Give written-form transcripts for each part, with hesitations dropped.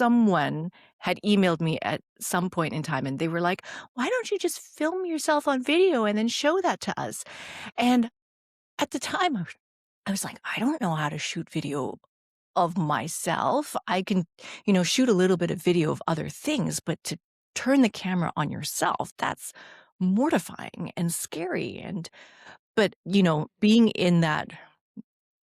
someone had emailed me at some point in time and they were like, "Why don't you just film yourself on video and then show that to us?" And at the time, I was like, "I don't know how to shoot video of myself. I can, shoot a little bit of video of other things, but to turn the camera on yourself, that's mortifying and scary." But, being in that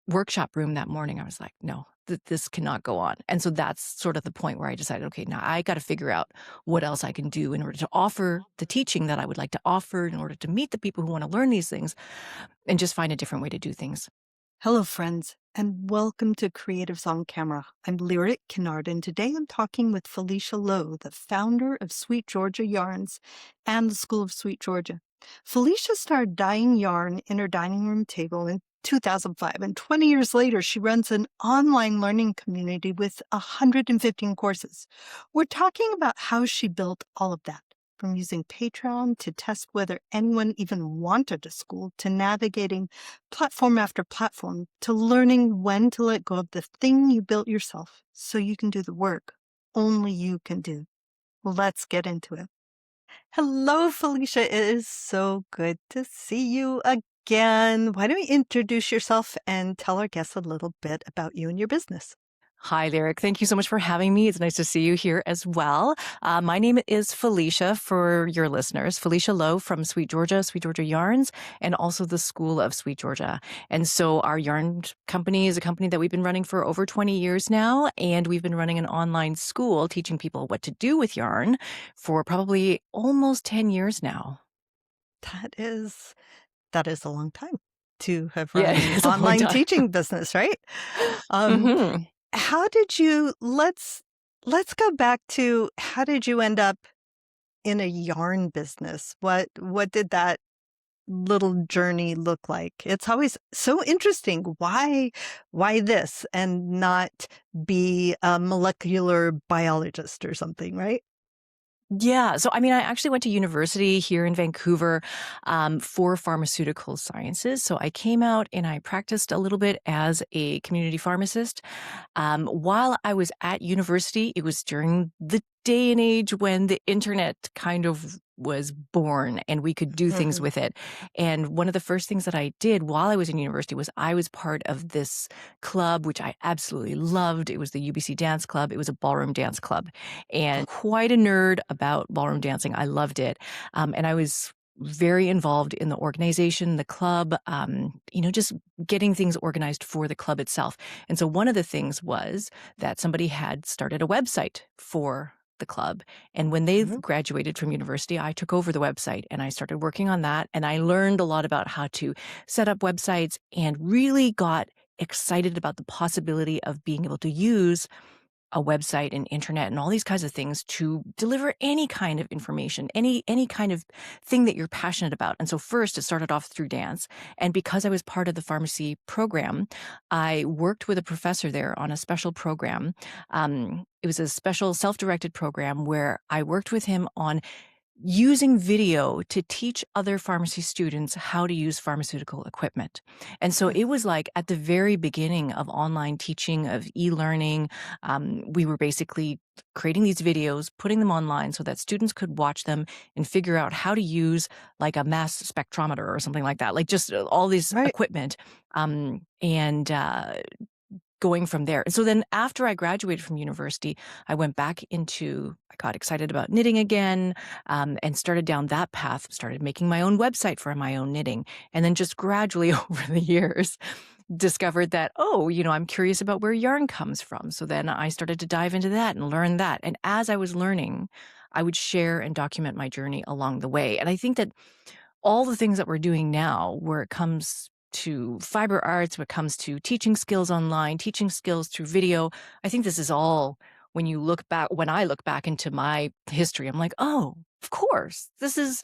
workshop room that morning, I was like, "No, this cannot go on." And so that's sort of the point where I decided, okay, now I got to figure out what else I can do in order to offer the teaching that I would like to offer, in order to meet the people who want to learn these things, and just find a different way to do things. Hello, friends, and welcome to Creatives on Camera. I'm Lyric Kennard, and today I'm talking with Felicia Lowe, the founder of Sweet Georgia Yarns and the School of Sweet Georgia. Felicia started dyeing yarn in her dining room table in 2005, and 20 years later, she runs an online learning community with 115 courses. We're talking about how she built all of that, from using Patreon to test whether anyone even wanted a school, to navigating platform after platform, to learning when to let go of the thing you built yourself so you can do the work only you can do. Let's get into it. Hello, Felicia. It is so good to see you again. Why don't you introduce yourself and tell our guests a little bit about you and your business? Hi, Lyric. Thank you so much for having me. It's nice to see you here as well. My name is Felicia for your listeners. Felicia Lowe from Sweet Georgia Yarns, and also the School of Sweet Georgia. And so our yarn company is a company that we've been running for over 20 years now, and we've been running an online school teaching people what to do with yarn for probably almost 10 years now. That is that is a long time to have Yeah, run an it's a long online time. teaching business, right? Um, hmm how did you let's go back to how did you end up in a yarn business? What did that little journey look like? It's always so interesting. Why this and not be a molecular biologist or something, right? Yeah. So, I mean, I actually went to university here in Vancouver for pharmaceutical sciences. So I came out and I practiced a little bit as a community pharmacist. While I was at university, it was during the day and age when the internet kind of was born and we could do things Mhm. with it. And one of the first things that I did while I was in university was I was part of this club, which I absolutely loved. It was the UBC Dance Club. It was a ballroom dance club, and quite a nerd about ballroom dancing. I loved it. And I was very involved in the organization, the club, just getting things organized for the club itself. And so one of the things was that somebody had started a website for the club. And when they Mhm. graduated from university, I took over the website and I started working on that. And I learned a lot about how to set up websites and really got excited about the possibility of being able to use a website and internet and all these kinds of things to deliver any kind of information, any kind of thing that you're passionate about. And so first it started off through dance. And because I was part of the pharmacy program, I worked with a professor there on a special program. It was a special self-directed program where I worked with him on using video to teach other pharmacy students how to use pharmaceutical equipment. And so it was like at the very beginning of online teaching, of e-learning, we were basically creating these videos, putting them online so that students could watch them and figure out how to use like a mass spectrometer or something like that, like just all this Right. equipment. And going from there. And so then after I graduated from university, I got excited about knitting again, and started down that path, started making my own website for my own knitting. And then just gradually over the years, discovered that, oh, I'm curious about where yarn comes from. So then I started to dive into that and learn that. And as I was learning, I would share and document my journey along the way. And I think that all the things that we're doing now, where it comes to fiber arts, when it comes to teaching skills online, teaching skills through video, I think this is all, when I look back into my history, I'm like, oh, of course, this is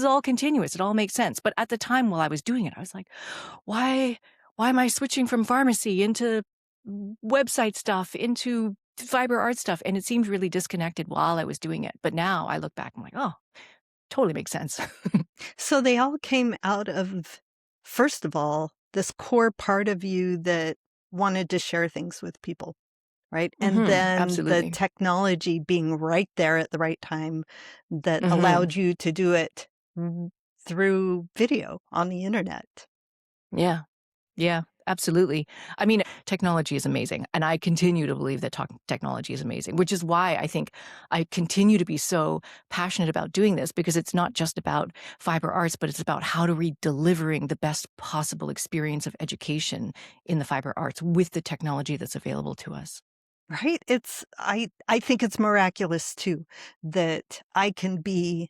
all continuous. It all makes sense. But at the time while I was doing it, I was like, why, why am I switching from pharmacy into website stuff, into fiber art stuff? And it seemed really disconnected while I was doing it. But now I look back, I'm like, oh, totally makes sense. So they all came out of, first of all, this core part of you that wanted to share things with people, right? And Mhm. then the Absolutely. technology being right there at the right time that Mhm. allowed you to do it through video on the internet. Yeah. Yeah, absolutely. I mean, technology is amazing, and I continue to believe that technology is amazing, which is why I think I continue to be so passionate about doing this because it's not just about fiber arts, but it's about how to be delivering the best possible experience of education in the fiber arts with the technology that's available to us. Right? I think it's miraculous too that I can be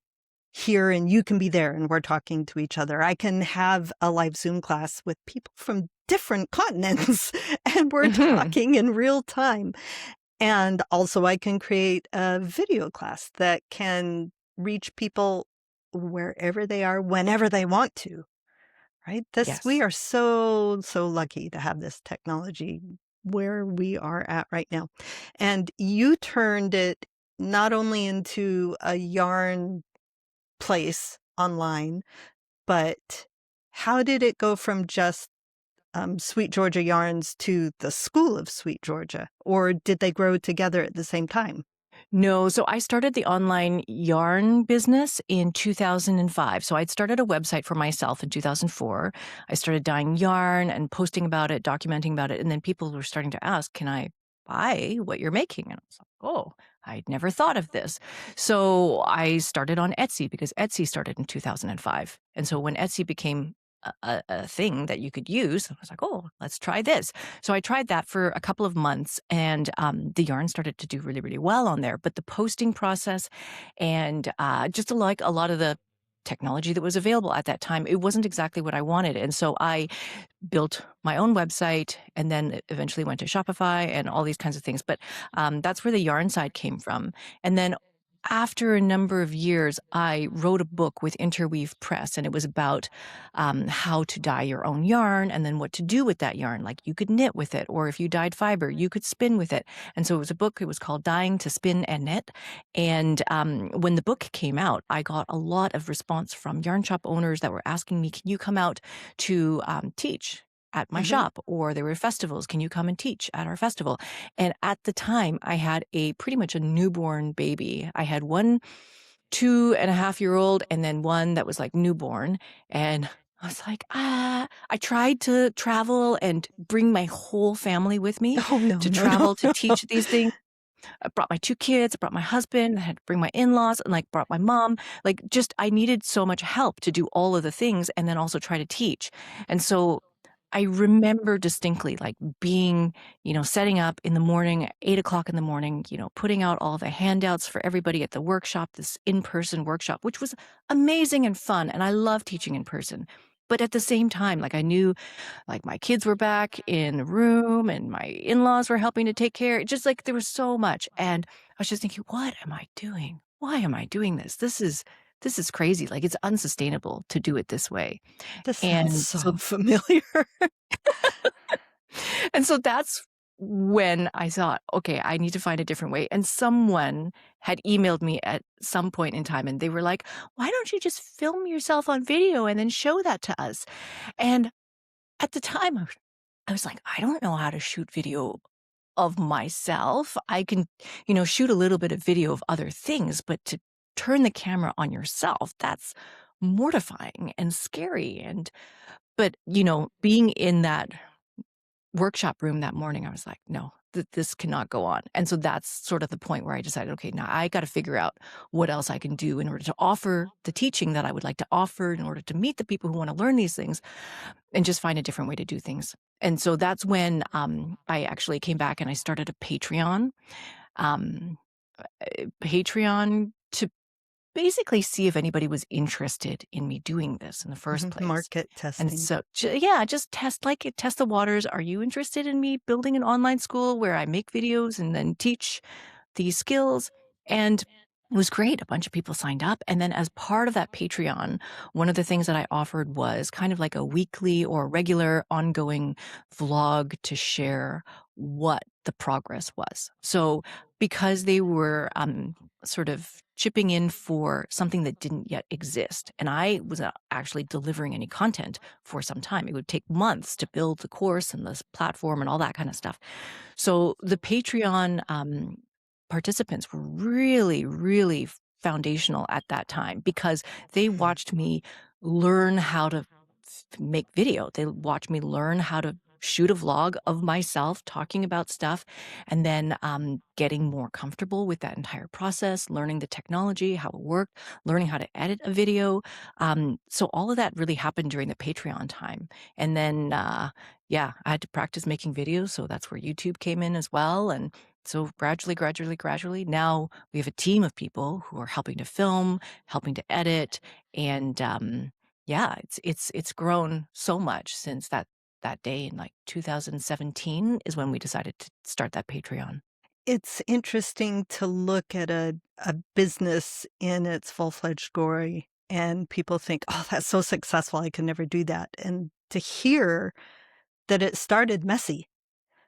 here and you can be there and we're talking to each other. I can have a live Zoom class with people from different continents and we're Mhm. talking in real time. And also I can create a video class that can reach people wherever they are, whenever they want to. Right? This we Yes. are so lucky to have this technology where we are at right now. And you turned it not only into a yarn place online, but how did it go from just, Sweet Georgia Yarns to the School of Sweet Georgia? Or did they grow together at the same time? No, so I started the online yarn business in 2005. So I'd started a website for myself in 2004. I started dyeing yarn and posting about it, documenting about it, and then people were starting to ask, "Can I buy what you're making?" And I was like, "Oh, I'd never thought of this." So I started on Etsy because Etsy started in 2005. And so when Etsy became a thing that you could use, I was like, "Oh, let's try this." So I tried that for a couple of months, and the yarn started to do really, really well on there. But the posting process and just like a lot of the technology that was available at that time, it wasn't exactly what I wanted. And so I built my own website and then eventually went to Shopify and all these kinds of things. But that's where the yarn side came from. And then after a number of years, I wrote a book with Interweave Press, and it was about how to dye your own yarn and then what to do with that yarn. Like you could knit with it, or if you dyed fiber, you could spin with it. And so it was a book. It was called Dyeing to Spin and Knit. And when the book came out, I got a lot of response from yarn shop owners that were asking me, "Can you come out to teach?" At my Mhm. shop, or there were festivals. Can you come and teach at our festival? And at the time, I had a pretty much a newborn baby. I had one 2.5-year-old and then one that was like newborn. And I was like, I tried to travel and bring my whole family with me Oh, no, to no, no. travel to teach these things. I brought my 2 kids, I brought my husband, I had to bring my in-laws and, like, brought my mom. Like, just I needed so much help to do all of the things and then also try to teach. And so I remember distinctly, like, being, setting up in the morning, 8 o'clock in the morning, putting out all the handouts for everybody at the workshop, this in-person workshop, which was amazing and fun, and I love teaching in person. But at the same time, like, I knew like, my kids were back in the room and my in-laws were helping to take care just, like, there was so much, and I was just thinking, "What am I doing? Why am I doing this? This is crazy, like, it's unsustainable to do it this way." This sounds And so so familiar. and so that's when I thought, "Okay, I need to find a different way," and someone had emailed me at some point in time, and they were like, "Why don't you just film yourself on video and then show that to us?" And at the time, I was like, "I don't know how to shoot video of myself. I can, shoot a little bit of video of other things, but to turn the camera on yourself, that's mortifying and scary." And but, being in that workshop room that morning, I was like, "No, this cannot go on." And so that's sort of the point where I decided, "Okay, now I gotta figure out what else I can do in order to offer the teaching that I would like to offer, in order to meet the people who wanna learn these things, and just find a different way to do things." And so that's when, I actually came back and I started a um, Patreon to basically see if anybody was interested in me doing this in the first Mhm, place. market And testing. so yeah, just test the waters. Are you interested in me building an online school where I make videos and then teach these skills? And it was great. A bunch of people signed up. And then as part of that Patreon, one of the things that I offered was kind of like a weekly or regular ongoing vlog to share what the progress was. So because they were, sort of chipping in for something that didn't yet exist, and I was not actually delivering any content for some time. It would take months to build the course and this platform and all that kinda stuff. So the Patreon, participants were really, really foundational at that time because they Mhm. watched me learn how to make video. They watched me learn how to shoot a vlog of myself talking about stuff and then getting more comfortable with that entire process, learning the technology, how it worked, learning how to edit a video. So all of that really happened during the Patreon time. And then, yeah, I had to practice making videos. So that's where YouTube came in as well. And so gradually, now we have a team of people who are helping to film, helping to edit, and yeah, it's grown so much since that day in, like, 2017 is when we decided to start that Patreon. It's interesting to look at a business in its full-fledged glory, and people think, "Oh, that's so successful, I could never do that." And to hear that it started messy,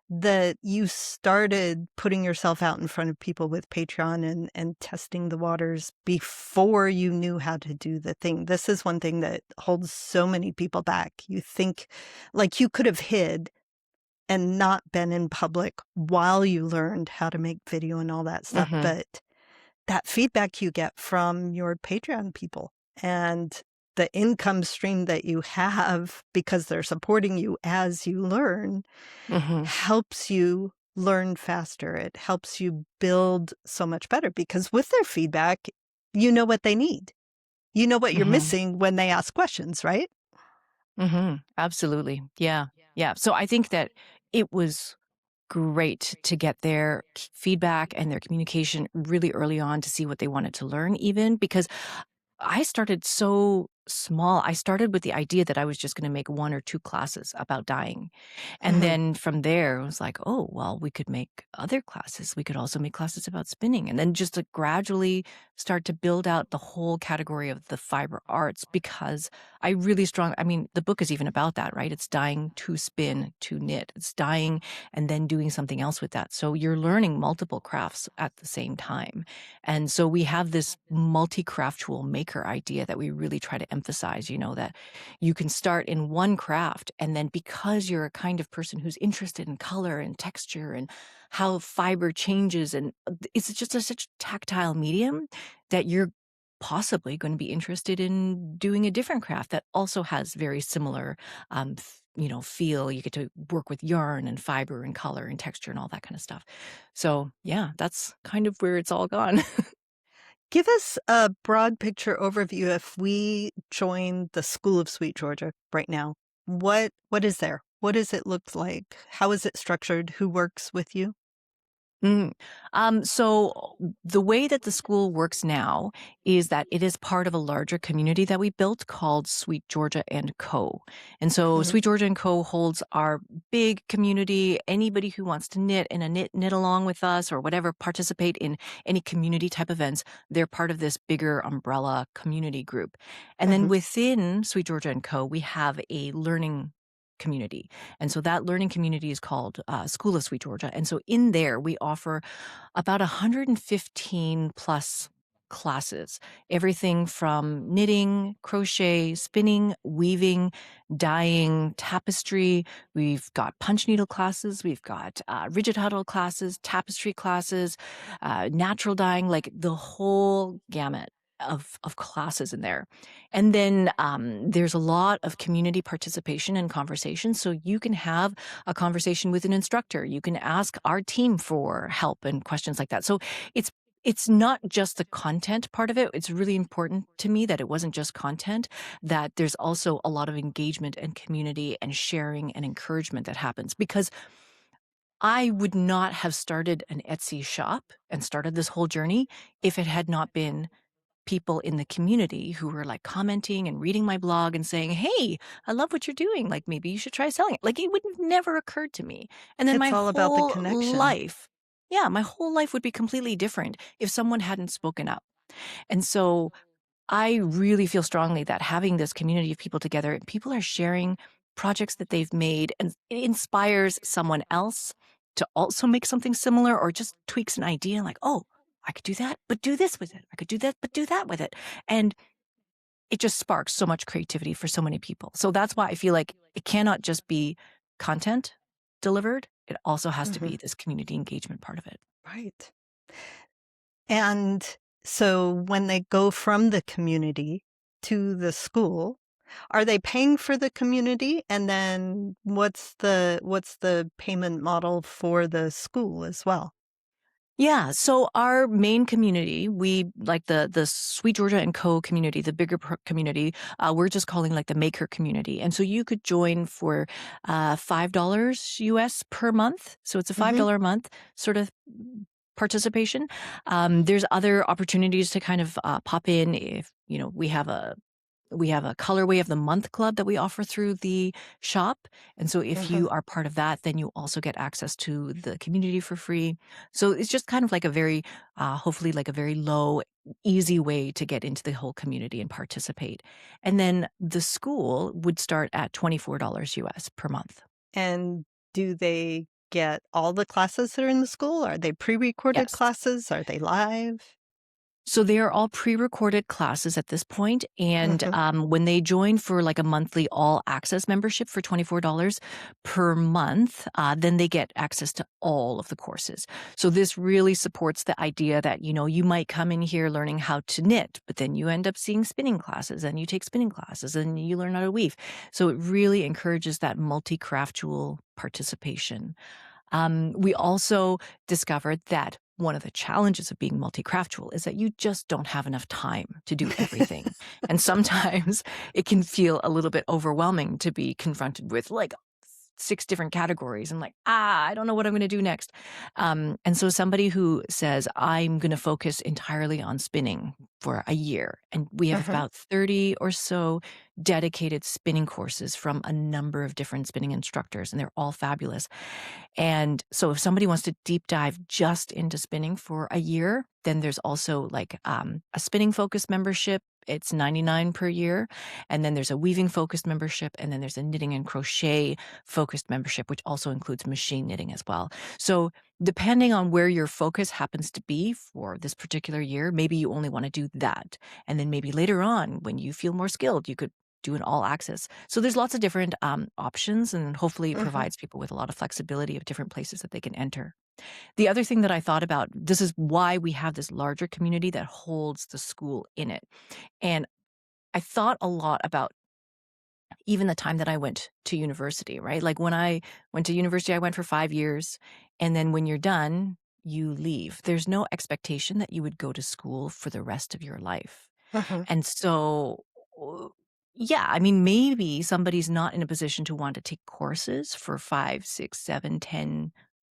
that you started putting yourself out in front of people with Patreon and testing the waters before you knew how to do the thing. This is one thing that holds so many people back. You think like you could have hid and not been in public while you learned how to make video and all that stuff, Mhm, but that feedback you get from your Patreon people and the income stream that you have because they're supporting you as you learn mhm, helps you learn faster. It helps you build so much better because with their feedback, you know what they need. You know what you're mhm, missing when they ask questions, right? mhm, absolutely, yeah, yeah, so I think that it was great to get their feedback and their communication really early on to see what they wanted to learn even because I started so small. I started with the idea that I was just gonna make 1 or 2 classes about dyeing, and Mhm. then from there, it was like, "Oh, well, we could make other classes. We could also make classes about spinning," and then just to gradually start to build out the whole category of the fiber arts because I mean, the book is even about that, right? It's dyeing to spin to knit. It's dyeing and then doing something else with that. So you're learning multiple crafts at the same time. And so we have this multi-craftual maker idea that we really try to emphasize, that you can start in one craft and then because you're a kind of person who's interested in color and texture and how fiber changes and it's just such tactile medium that you're possibly going to be interested in doing a different craft that also has very similar feel. You get to work with yarn and fiber and color and texture and all that kind of stuff. So yeah, that's kind of where it's all gone. Give us a broad picture overview if we join the School of Sweet Georgia right now. What is there? What does it look like? How is it structured? Who works with you? Mm. So the way that the school works now is that it is part of a larger community that we built called Sweet Georgia and Co. And so Mhm. Sweet Georgia and Co. holds our big community. Anybody who wants to knit and a knit along with us or whatever, participate in any community type events, they're part of this bigger umbrella community group. And then Mhm. within Sweet Georgia and Co., we have a learning community. And so that learning community is called School of Sweet Georgia. And so in there, we offer about 115 plus classes, everything from knitting, crochet, spinning, weaving, dyeing, tapestry. We've got punch needle classes, we've got rigid huddle classes, tapestry classes, natural dyeing, like the whole gamut. Of classes in there. And then there's a lot of community participation and conversation. So you can have a conversation with an instructor. You can ask our team for help and questions like that. So it's it's not just the content part of it. It's really important to me that it wasn't just content, that there's also a lot of engagement and community and sharing and encouragement that happens because I would not have started an Etsy shop and started this whole journey if it had not been people in the community who were like commenting and reading my blog and saying, "Hey, I love what you're doing. Like maybe you should try selling it." Like it would have never occurred to me. And then It's my all about the whole connection. life, yeah, my whole life would be completely different if someone hadn't spoken up. And so I really feel strongly that having this community of people together, people are sharing projects that they've made and it inspires someone else to also make something similar or just tweaks an idea like, "Oh, I could do that, but do this with it. I could do that, but do that with it." And it just sparks so much creativity for so many people. So that's why I feel like it cannot just be content delivered. It also has to Mhm. be this community engagement part of it. Right. And so when they go from the community to the school, are they paying for the community? And then what's the payment model for the school as well? Yeah, so our main community, we like the Sweet Georgia and Co community, the bigger community. We're just calling like the Maker community, and so you could join for $5 US per month. So it's a five Mhm. dollar a month sort of participation. There's other opportunities to kind of pop in if we have a colorway of the month club that we offer through the shop. And so if Mhm. you are part of that, then you also get access to the community for free. So it's just kind of like a very, hopefully, like a very low, easy way to get into the whole community and participate. And then the school would start at $24 US per month. And do they get all the classes that are in the school? Are they pre-recorded Yes. classes? Are they live? So they are all pre-recorded classes at this point, and Mhm. when they join for like a monthly all access membership for $24 per month, then they get access to all of the courses. So this really supports the idea that you might come in here learning how to knit, but then you end up seeing spinning classes, and you take spinning classes, and you learn how to weave. So it really encourages that multi-craftual participation. We also discovered that one of the challenges of being multi-craftual is that you just don't have enough time to do everything. And sometimes it can feel a little bit overwhelming to be confronted with like six different categories and like, I don't know what I'm going to do next. And so somebody who says, I'm going to focus entirely on spinning for a year, and we have Mhm. about 30 or so dedicated spinning courses from a number of different spinning instructors, and they're all fabulous. And so if somebody wants to deep dive just into spinning for a year, then there's also like a spinning focused membership. It's 99 per year. And then there's a weaving focused membership. And then there's a knitting and crochet focused membership, which also includes machine knitting as well. So depending on where your focus happens to be for this particular year, maybe you only want to do that. And then maybe later on, when you feel more skilled, you could do an all access. So there's lots of different options, and hopefully it Mhm. provides people with a lot of flexibility of different places that they can enter. The other thing that I thought about, this is why we have this larger community that holds the school in it. And I thought a lot about even the time that I went to university, right? Like when I went to university, I went for 5 years. And then when you're done, you leave. There's no expectation that you would go to school for the rest of your life. Mhm. And so, uh, yeah, I mean, maybe somebody's not in a position to want to take courses for 5, 6, 7, 10,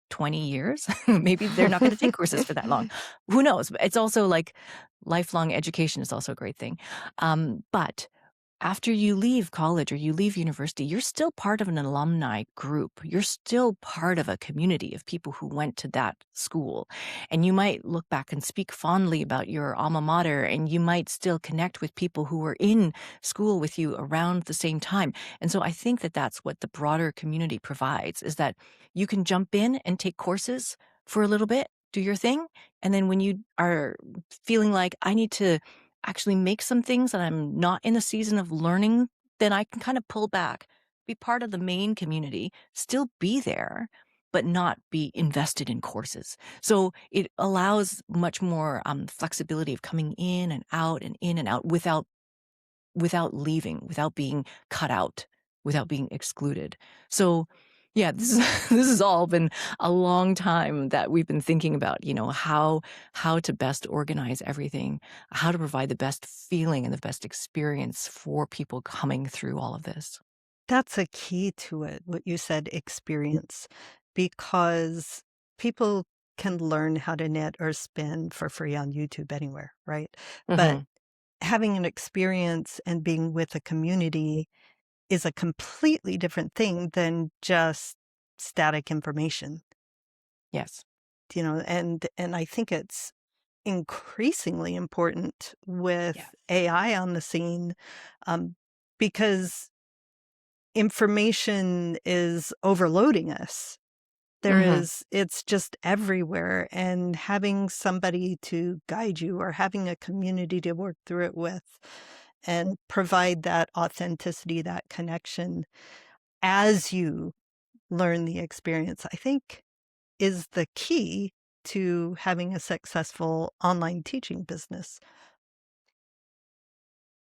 20 years. Maybe they're not going to take courses for that long. Who knows? It's also like lifelong education is also a great thing. But after you leave college or you leave university, you're still part of an alumni group. You're still part of a community of people who went to that school. And you might look back and speak fondly about your alma mater, and you might still connect with people who were in school with you around the same time. And so I think that that's what the broader community provides, is that you can jump in and take courses for a little bit, do your thing. And then when you are feeling like I need to actually make some things and I'm not in the season of learning, then I can kind of pull back, be part of the main community, still be there, but not be invested in courses. So it allows much more flexibility of coming in and out without leaving, without being cut out, without being excluded. So yeah, this is this has all been a long time that we've been thinking about, how to best organize everything, how to provide the best feeling and the best experience for people coming through all of this. That's a key to it, what you said, experience, because people can learn how to knit or spin for free on YouTube anywhere, right? But Mhm. having an experience and being with a community is a completely different thing than just static information, Yes. and I think it's increasingly important with Yes. AI on the scene, um, because information is overloading us. Mhm. It's just everywhere, and having somebody to guide you or having a community to work through it with and provide that authenticity, that connection as you learn the experience, I think is the key to having a successful online teaching business.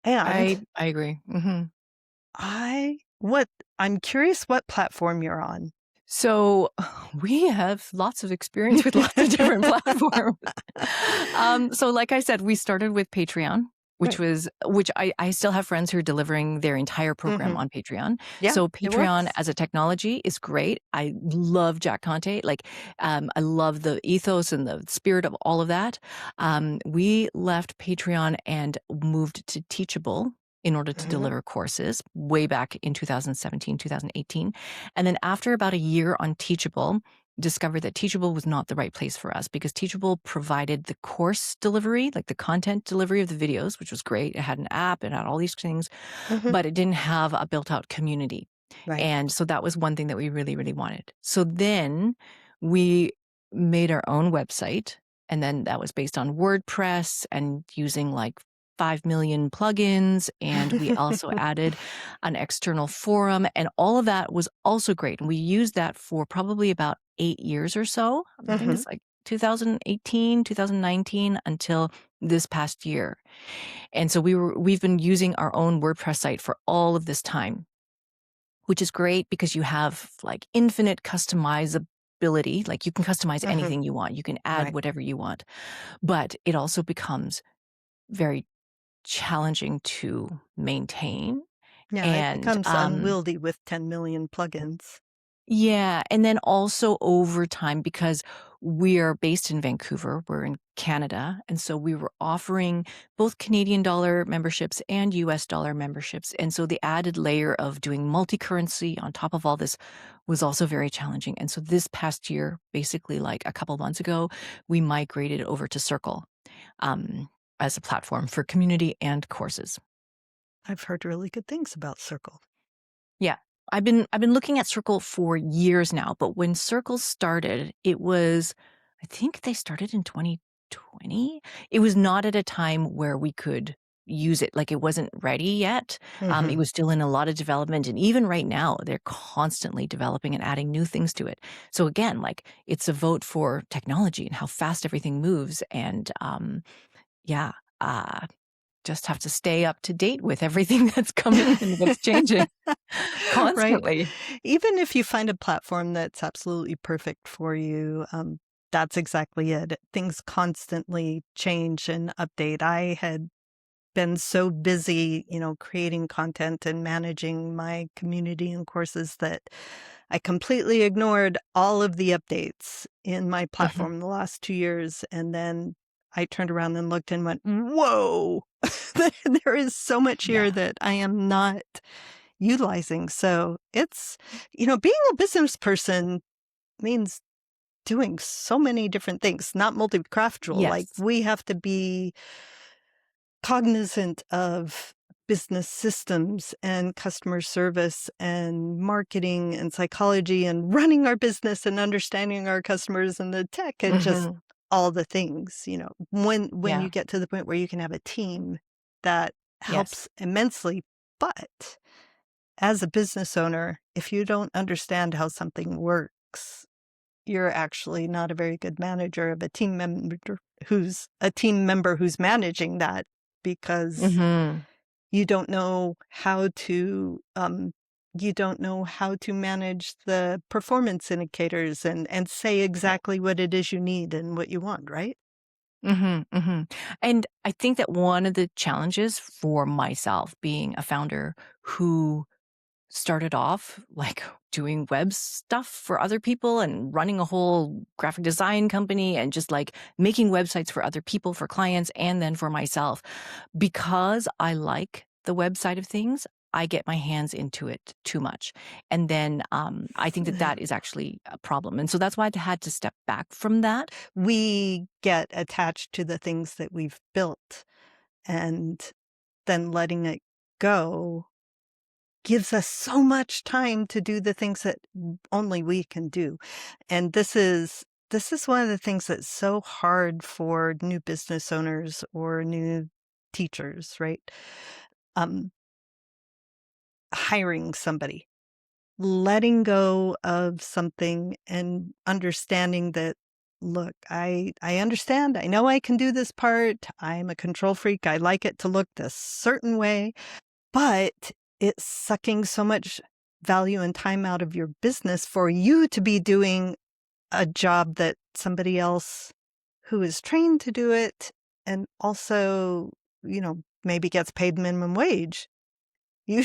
And I agree. Mhm. I what I'm curious what platform you're on. So, we have lots of experience with lots of different platforms. So like I said, we started with Patreon, which Right. was which I still have friends who are delivering their entire program Mhm. on Patreon. Yeah, So it Patreon works. as a technology is great. I love Jack Conte. Like, I love the ethos and the spirit of all of that. We left Patreon and moved to Teachable in order to Mhm. deliver courses way back in 2017, 2018. And then after about a year on Teachable, discovered that Teachable was not the right place for us because Teachable provided the course delivery, like the content delivery of the videos, which was great. It had an app, it had all these things, Mhm. but it didn't have a built out community. Right. And so that was one thing that we really, really wanted. So then we made our own website. And then that was based on WordPress and using like 5 million plugins. And we also added an external forum. And all of that was also great. And we used that for probably about 8 years or so. I think Mhm. it's like 2018, 2019 until this past year. And so we've been using our own WordPress site for all of this time, which is great because you have like infinite customizability. Like you can customize Mhm. anything you want. You can add Right. whatever you want. But it also becomes very challenging to maintain. Yeah, it And becomes unwieldy with 10 million plugins. yeah, and then also over time, because we are based in Vancouver, we're in Canada, and so we were offering both Canadian dollar memberships and US dollar memberships. And so the added layer of doing multi-currency on top of all this was also very challenging. And so this past year, basically like a couple months ago, we migrated over to Circle um, as a platform for community and courses. I've heard really good things about Circle. Yeah. I've been looking at Circle for years now, but when Circle started, it was I think they started in 2020. It was not at a time where we could use it, like, it wasn't ready yet. It Mhm. was still in a lot of development, and even right now, they're constantly developing and adding new things to it. So again, like, it's a vote for technology and how fast everything moves, and, yeah, uh, just have to stay up to date with everything that's coming and what's changing. Right? Constantly. Even if you find a platform that's absolutely perfect for you, that's exactly it. Things constantly change and update. I had been so busy, creating content and managing my community and courses that I completely ignored all of the updates in my Mhm. platform the last 2 years, and then I turned around and looked and went, "Whoa, there is so much Yeah. here that I am not utilizing." So it's being a business person means doing so many different things, not multi-craftual. Like, Yes. we have to be cognizant of business systems and customer service and marketing and psychology and running our business and understanding our customers and the tech and just Mhm. all the things, when you Yeah. get to the point where you can have a team that Yes. helps immensely. But as a business owner, if you don't understand how something works, you're actually not a very good manager of a team member who's managing that, because Mhm. you don't know how to manage the performance indicators and say Right. exactly what it is you need and what you want, right? Mhm, mhm. And I think that one of the challenges for myself being a founder who started off, like, doing web stuff for other people and running a whole graphic design company and just, like, making websites for other people, for clients, and then for myself. Because I like the web side of things, I get my hands into it too much. And then, I think that that is actually a problem. And so that's why I had to step back from that. We get attached to the things that we've built, and then letting it go gives us so much time to do the things that only we can do. And this is one of the things that's so hard for new business owners or new teachers, right? Um, Hiring somebody, letting go of something and understanding that, look, I understand. I know I can do this part. I'm a control freak. I like it to look this certain way, but it's sucking so much value and time out of your business for you to be doing a job that somebody else who is trained to do it and also, maybe gets paid minimum wage. You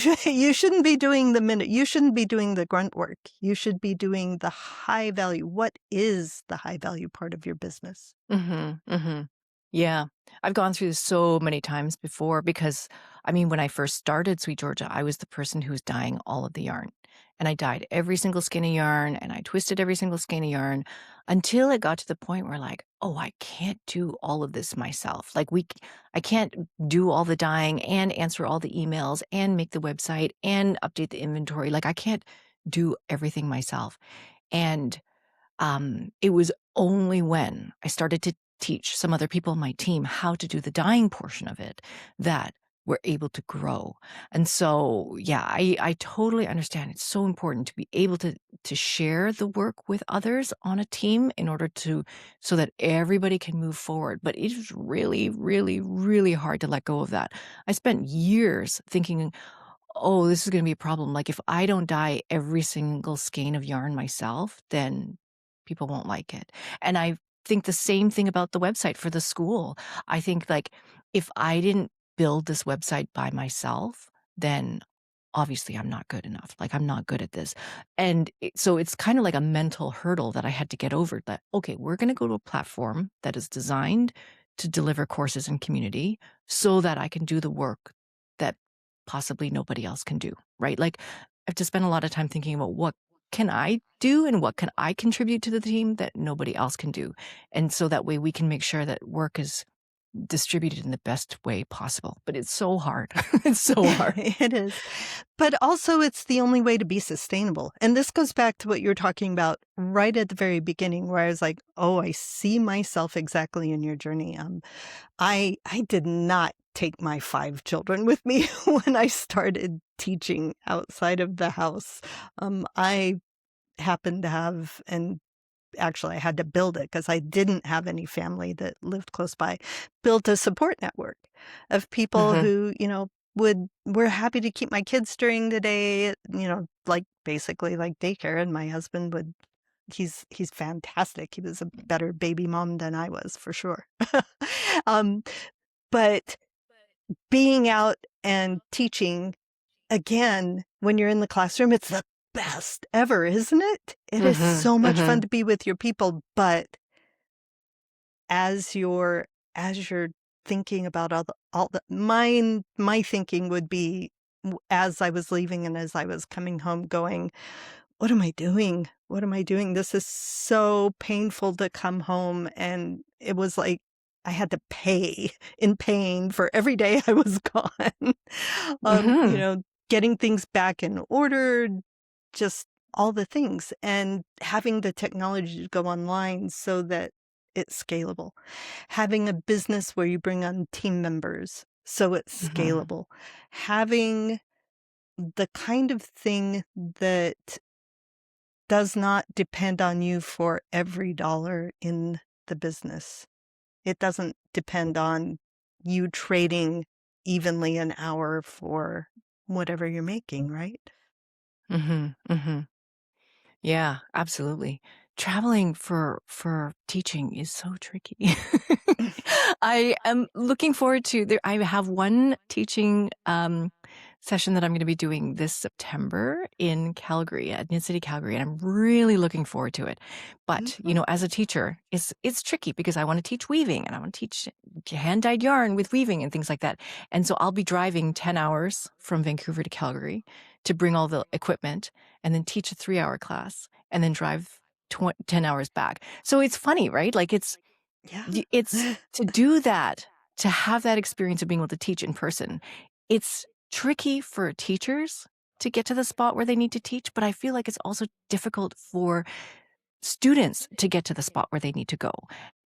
shouldn't be doing you shouldn't be doing the grunt work. You should be doing the high value. What is the high value part of your business? Mhm, mhm. Yeah. I've gone through this so many times before because, I mean, when I first started Sweet Georgia, I was the person who was dyeing all of the yarn. And I dyed every single skein of yarn and I twisted every single skein of yarn until it got to the point where like, oh, I can't do all of this myself. Like I can't do all the dyeing and answer all the emails and make the website and update the inventory. Like I can't do everything myself. And it was only when I started to teach some other people on my team how to do the dyeing portion of it that we're able to grow. And so, yeah, I totally understand. It's so important to be able to share the work with others on a team in order to so that everybody can move forward. But it is really, really, really hard to let go of that. I spent years thinking, oh, this is going to be a problem. Like if I don't dye every single skein of yarn myself, then people won't like it. And I think the same thing about the website for the school. I think like if I didn't build this website by myself, then obviously I'm not good enough. Like I'm not good at this. And so it's kind of like a mental hurdle that I had to get over that, okay, we're going to go to a platform that is designed to deliver courses and community so that I can do the work that possibly nobody else can do, right? Like, I have to spend a lot of time thinking about what can I do and what can I contribute to the team that nobody else can do? And so that way we can make sure that work is distributed in the best way possible. But it's so hard. It's so hard. It is. But also, it's the only way to be sustainable. And this goes back to what you were talking about right at the very beginning, where I was like, oh, I see myself exactly in your journey. I did not take my 5 children with me when I started teaching outside of the house. I happened to have, and actually I had to build it because I didn't have any family that lived close by, built a support network of people Mhm. who, were happy to keep my kids during the day, like basically like daycare. And my husband would he's fantastic. He was a better baby mom than I was for sure. um, but being out and teaching again, when you're in the classroom, it's the best ever, isn't it? It is Mhm. so much fun Mhm. to be with your people, but as you're as you're thinking about all the my thinking would be as I was leaving and as I was coming home going, what am I doing? What am I doing? This is so painful to come home. And it was like I had to pay in pain for every day I was gone. Mhm. Getting things back in order, just all the things, and having the technology to go online so that it's scalable. Having a business where you bring on team members so it's Mhm. scalable. Having the kind of thing that does not depend on you for every dollar in the business. It doesn't depend on you trading evenly an hour for whatever you're making, right? Mhm. Mhm. Yeah, absolutely. Traveling for teaching is so tricky. I am looking forward to there I have one teaching, session that I'm gonna be doing this September in Calgary, at Mid-City, Calgary, and I'm really looking forward to it. But, Mhm. as a teacher, it's tricky because I wanna teach weaving, and I wanna teach hand-dyed yarn with weaving and things like that. And so I'll be driving 10 hours from Vancouver to Calgary to bring all the equipment and then teach a 3-hour class and then drive 10 hours back. So it's funny, right? Like Yeah. it's to do that, to have that experience of being able to teach in person. It's tricky for teachers to get to the spot where they need to teach, but I feel like it's also difficult for students to get to the spot where they need to go.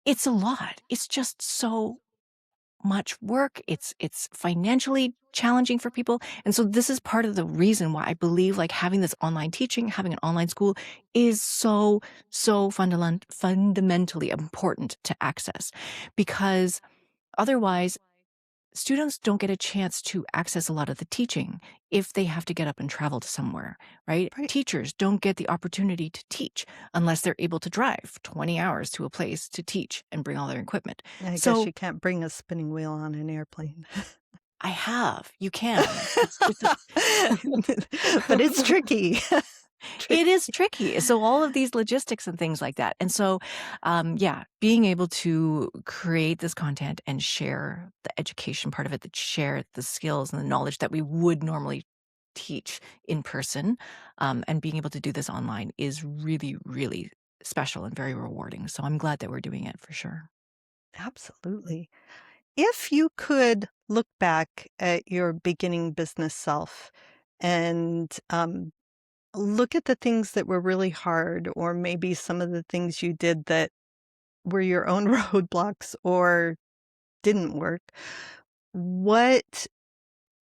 It's a lot. It's just so much work. It's financially challenging for people. And so this is part of the reason why I believe like having this online teaching, having an online school is so fundamentally important to access because otherwise students don't get a chance to access a lot of the teaching if they have to get up and travel to somewhere, right? Right. Teachers don't get the opportunity to teach unless they're able to drive 20 hours to a place to teach and bring all their equipment. I guess So you can't bring a spinning wheel on an airplane. I have, you can. It's just a But it's tricky. it Tricky. is tricky. So all of these logistics and things like that. And so, yeah, being able to create this content and share the education part of it, that share the skills and the knowledge that we would normally teach in person, and being able to do this online is really, really special and very rewarding. So I'm glad that we're doing it for sure. Absolutely. If you could look back at your beginning business self and look at the things that were really hard, or maybe some of the things you did that were your own roadblocks or didn't work, what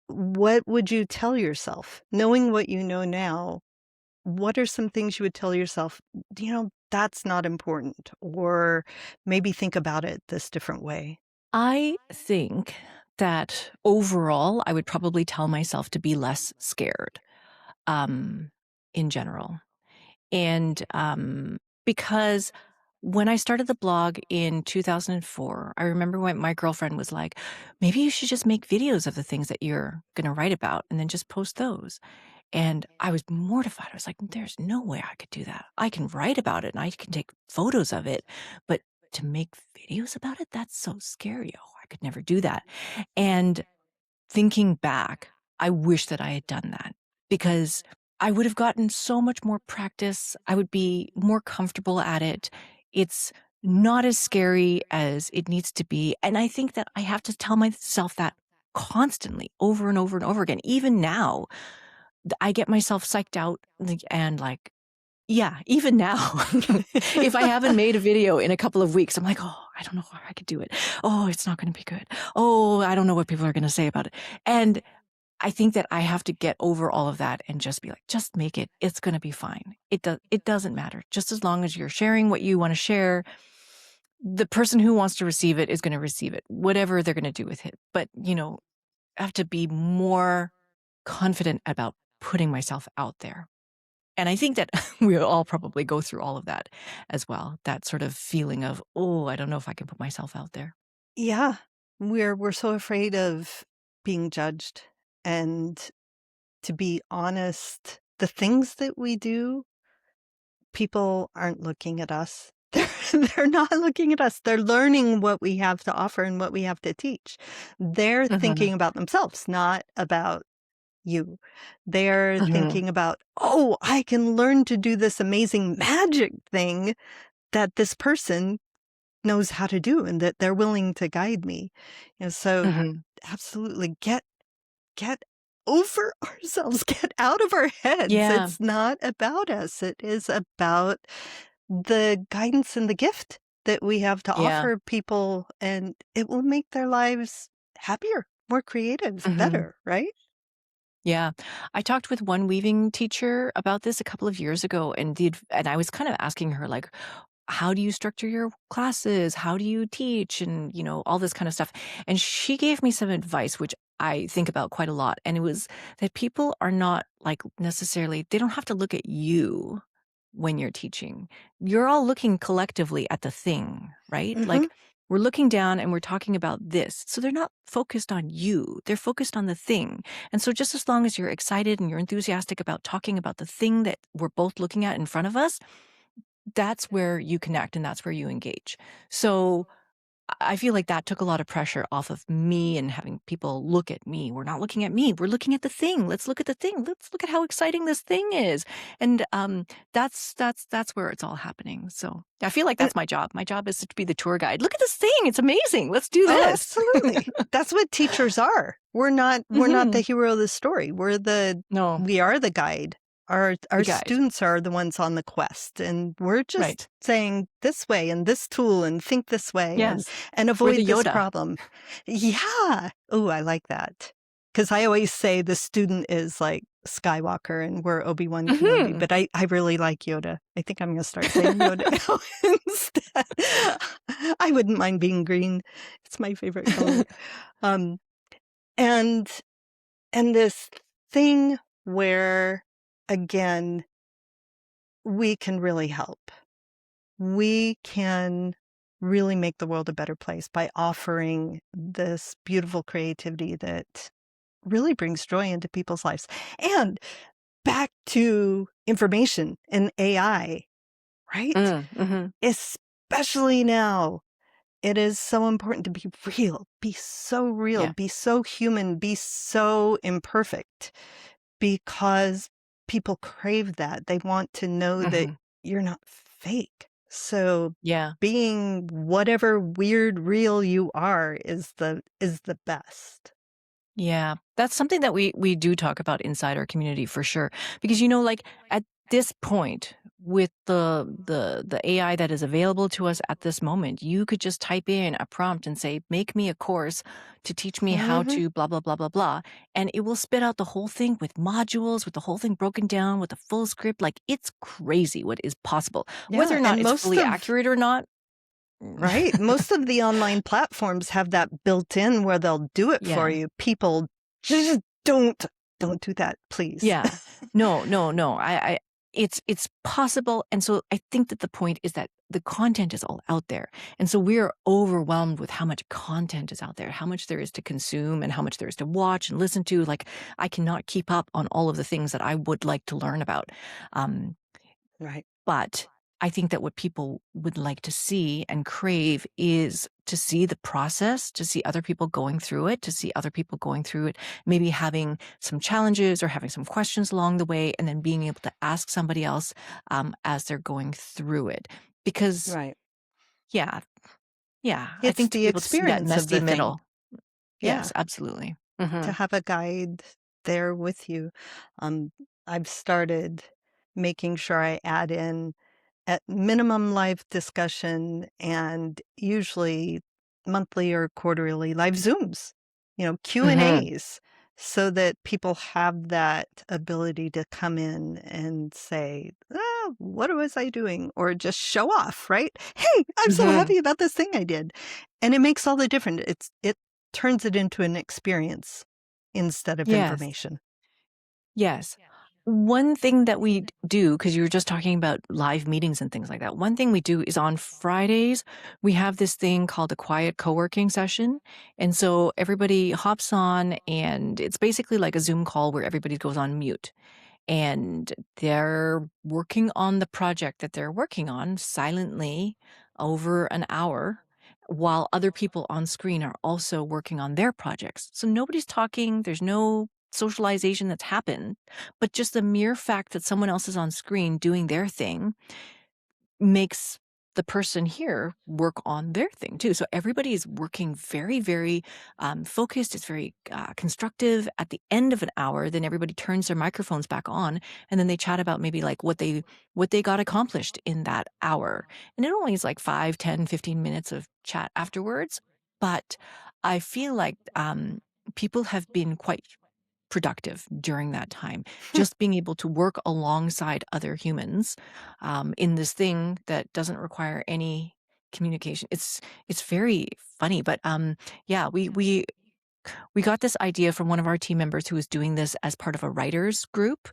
what would you tell yourself? Knowing what you know now, what are some things you would tell yourself, that's not important, or maybe think about it this different way? I think that overall, I would probably tell myself to be less scared, um, in general. And because when I started the blog in 2004, I remember when my girlfriend was like, maybe you should just make videos of the things that you're going to write about and then just post those. And I was mortified. I was like, there's no way I could do that. I can write about it and I can take photos of it, but to make videos about it, that's so scary. Oh, I could never do that. And thinking back, I wish that I had done that because I would have gotten so much more practice. I would be more comfortable at it. It's not as scary as it needs to be. And I think that I have to tell myself that constantly over and over and over again. Even now, I get myself psyched out and like, yeah, even now, if I haven't made a video in a couple of weeks, I'm like, oh, I don't know how I could do it. Oh, it's not going to be good. Oh, I don't know what people are going to say about it. And I think that I have to get over all of that and just be like, just make it. It's going to be fine. It doesn't matter. Just as long as you're sharing what you want to share, the person who wants to receive it is going to receive it, whatever they're going to do with it. But, I have to be more confident about putting myself out there. And I think that we all probably go through all of that as well. That sort of feeling of, oh, I don't know if I can put myself out there. Yeah, we're so afraid of being judged, and to be honest, the things that we do, people aren't looking at us. They're not looking at us. They're learning what we have to offer and what we have to teach. They're Hmm. thinking about themselves, not about you. They're Hmm. thinking about, "Oh, I can learn to do this amazing magic thing that this person knows how to do and that they're willing to guide me." So Hmm. absolutely get over ourselves, get out of our heads. Yeah. It's not about us. It is about the guidance and the gift that we have to Yeah. offer people, and it will make their lives happier, more creative, Hmm. better, right? Yeah. I talked with one weaving teacher about this a couple of years ago and I was kind of asking her like, how do you structure your classes? How do you teach? And, all this kind of stuff. And she gave me some advice, which I think about quite a lot. And it was that people are not like necessarily, they don't have to look at you when you're teaching. You're all looking collectively at the thing, right? Mhm. Like we're looking down and we're talking about this. So they're not focused on you, they're focused on the thing. And so just as long as you're excited and you're enthusiastic about talking about the thing that we're both looking at in front of us, that's where you connect and that's where you engage. So I feel like that took a lot of pressure off of me and having people look at me. We're not looking at me, we're looking at the thing. Let's look at the thing. Let's look at how exciting this thing is. And, that's where it's all happening. So, I feel like And that's my job. My job is to be the tour guide. "Look at this thing, it's amazing. Let's do oh, this." absolutely. That's what teachers are. We're not the Mhm. hero of the story. No, We are the guide. the Our guide. students are the ones on the quest, and we're just Right. saying this way and this tool and think this way Yes. and We're the avoid this Yoda. problem. Yeah. Oh, I like that. Because I always say the student is like Skywalker and we're Obi-Wan Kenobi, Mhm. but I really like Yoda. I think I'm going to start saying Yoda now instead. I wouldn't mind being green. It's my favorite color. Um, and and this thing where, again, we can really help. We can really make the world a better place by offering this beautiful creativity that really brings joy into people's lives. And back to information and AI, right? Mhm. Especially now, it is so important to be real, Yeah. be so human, be so imperfect. Because people crave that. They want to know that Mhm. you're not fake. So Yeah. being whatever weird real you are is the best. Yeah, that's something that we do talk about inside our community for sure. Because like at this point with the AI that is available to us at this moment, you could just type in a prompt and say, "Make me a course to teach me how Mhm. to blah blah blah blah blah," and it will spit out the whole thing with modules, with the whole thing broken down, with a full script. Like it's crazy what is possible. Whether Yeah, or not and it's fully accurate or not. most of the online platforms have that built in where they'll do it for Yeah. you. People just don't do that, please. Yeah. No, no, no. It's possible, and so I think that the point is that the content is all out there, and so we're overwhelmed with how much content is out there, how much there is to consume, and how much there is to watch and listen to. Like I cannot keep up on all of the things that I would like to learn about. Um, Right. but I think that what people would like to see and crave is to see the process, to see other people going through it, to see other people going through it, maybe having some challenges or having some questions along the way, and then being able to ask somebody else as they're going through it. Because, Right. yeah, yeah, I It's think to the be able to see that experience of messy the thing. middle. Yeah. Yes, absolutely. To have a guide there with you. Um, I've started making sure I add in at minimum live discussion and usually monthly or quarterly live Zooms, Q and Hmm. A's so that people have that ability to come in and say, what was I doing? Or just show off, right? Hey, I'm so Hmm. happy about this thing I did. And it makes all the difference. It turns it into an experience instead of Yes. information. Yes. One thing that we do, because you were just talking about live meetings and things like that. One thing we do is on Fridays, we have this thing called a quiet co-working session. And so everybody hops on and it's basically like a Zoom call where everybody goes on mute and they're working on the project that they're working on silently over an hour while other people on screen are also working on their projects. So nobody's talking, there's no socialization that's happened, but just the mere fact that someone else is on screen doing their thing makes the person here work on their thing too. So everybody is working very, very focused. It's very constructive. At the end of an hour, then everybody turns their microphones back on, and then they chat about maybe like what they got accomplished in that hour. And it only is like 5, 10, 15 minutes of chat afterwards. But I feel like people have been quite productive during that time. Just being able to work alongside other humans in this thing that doesn't require any communication. It's very funny, but yeah, we got this idea from one of our team members who was doing this as part of a writers group,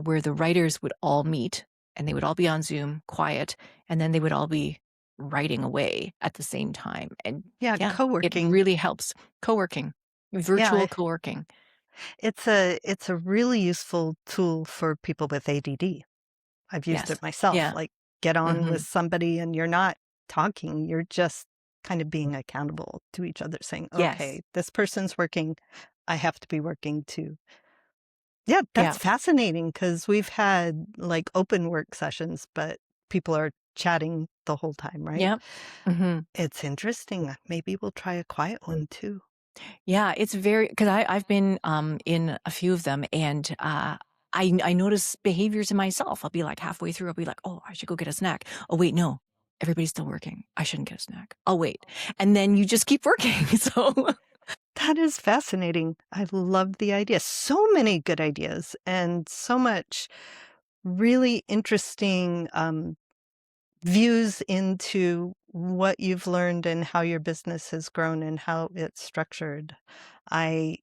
where the writers would all meet and they would all be on Zoom, quiet, and then they would all be writing away at the same time. And Yeah, yeah, it co-working. really helps. Co-working, virtual Yeah, co-working. it's a really useful tool for people with ADD. I've used Yes. it myself, Yeah. like, get on with Mhm. somebody and you're not talking, you're just kind of being accountable to each other, saying, Yes. okay, this person's working. I have to be working too. Yeah, Yeah. that's fascinating because we've had like open work sessions, but people are chatting the whole time, right? Yep. Mhm. It's interesting. Maybe we'll try a quiet one too. Yeah, it's very 'cause I've been, in a few of them, and, I notice behaviors in myself. I'll be, like, halfway through, I'll be like, "Oh, I should go get a snack. Oh, wait, no. Everybody's still working. I shouldn't get a snack. I'll wait." And then you just keep working, so That is fascinating. I love the idea. So many good ideas and so much really interesting views into what you've learned and how your business has grown and how it's structured. I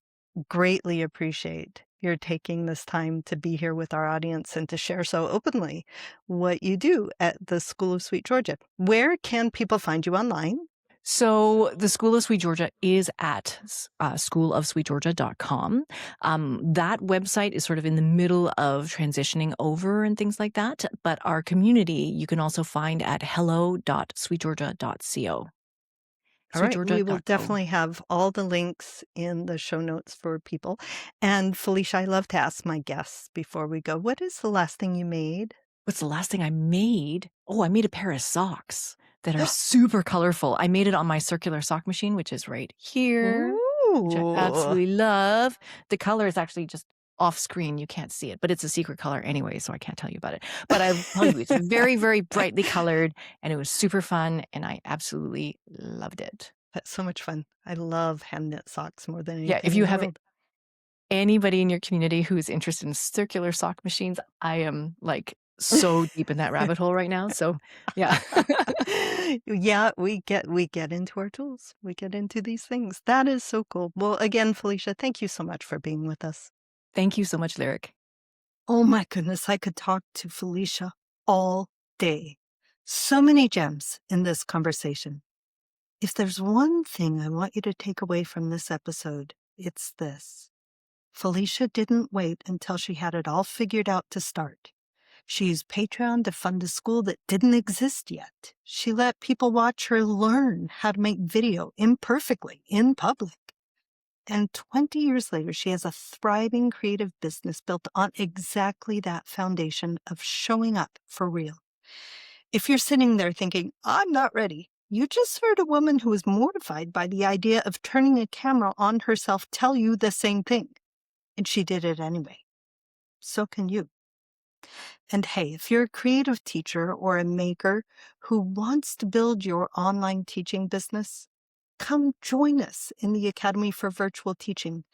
greatly appreciate your taking this time to be here with our audience and to share so openly what you do at the School of Sweet Georgia. Where can people find you online? So, the School of Sweet Georgia is at schoolofsweetgeorgia.com. That website is sort of in the middle of transitioning over and things like that, but our community you can also find at hello.sweetgeorgia.co. All right, we will Sweetgeorgia.co. definitely have all the links in the show notes for people. And Felicia, I love to ask my guests before we go, what is the last thing you made? What's the last thing I made? Oh, I made a pair of socks that are super colorful. I made it on my circular sock machine, which is right here, which I Ooh, absolutely love. The color is actually just off screen. You can't see it, but it's a secret color anyway, so I can't tell you about it. But I'll tell you, it's very, very brightly colored, and it was super fun, and I absolutely loved it. that's so much fun. I love hand knit socks more than Yeah, if anything in you the have world. anybody in your community who's interested in circular sock machines, I am, like, so deep in that rabbit hole right now, so yeah. Yeah, we get into our tools. We get into these things. That is so cool. Well, again, Felicia, thank you so much for being with us. Thank you so much, Lyric. Oh my goodness, I could talk to Felicia all day. So many gems in this conversation. If there's one thing I want you to take away from this episode, it's this. Felicia didn't wait until she had it all figured out to start. She used Patreon to fund a school that didn't exist yet. She let people watch her learn how to make video imperfectly in public. And 20 years later, she has a thriving creative business built on exactly that foundation of showing up for real. If you're sitting there thinking, I'm not ready, you just heard a woman who was mortified by the idea of turning a camera on herself tell you the same thing. And she did it anyway. So can you. And hey, if you're a creative teacher or a maker who wants to build your online teaching business, come join us in the Academy for Virtual Teaching.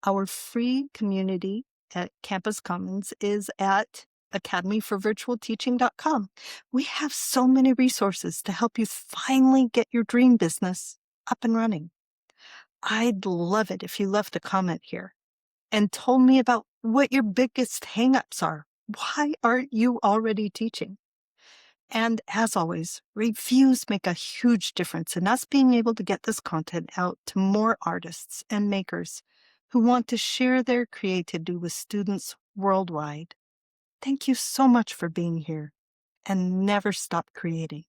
Our free community at Campus Commons is at academyforvirtualteaching.com. We have so many resources to help you finally get your dream business up and running. I'd love it if you left a comment here and told me about what your biggest hangups are. Why aren't you already teaching? And as always, reviews make a huge difference in us being able to get this content out to more artists and makers who want to share their creativity with students worldwide. Thank you so much for being here and never stop creating.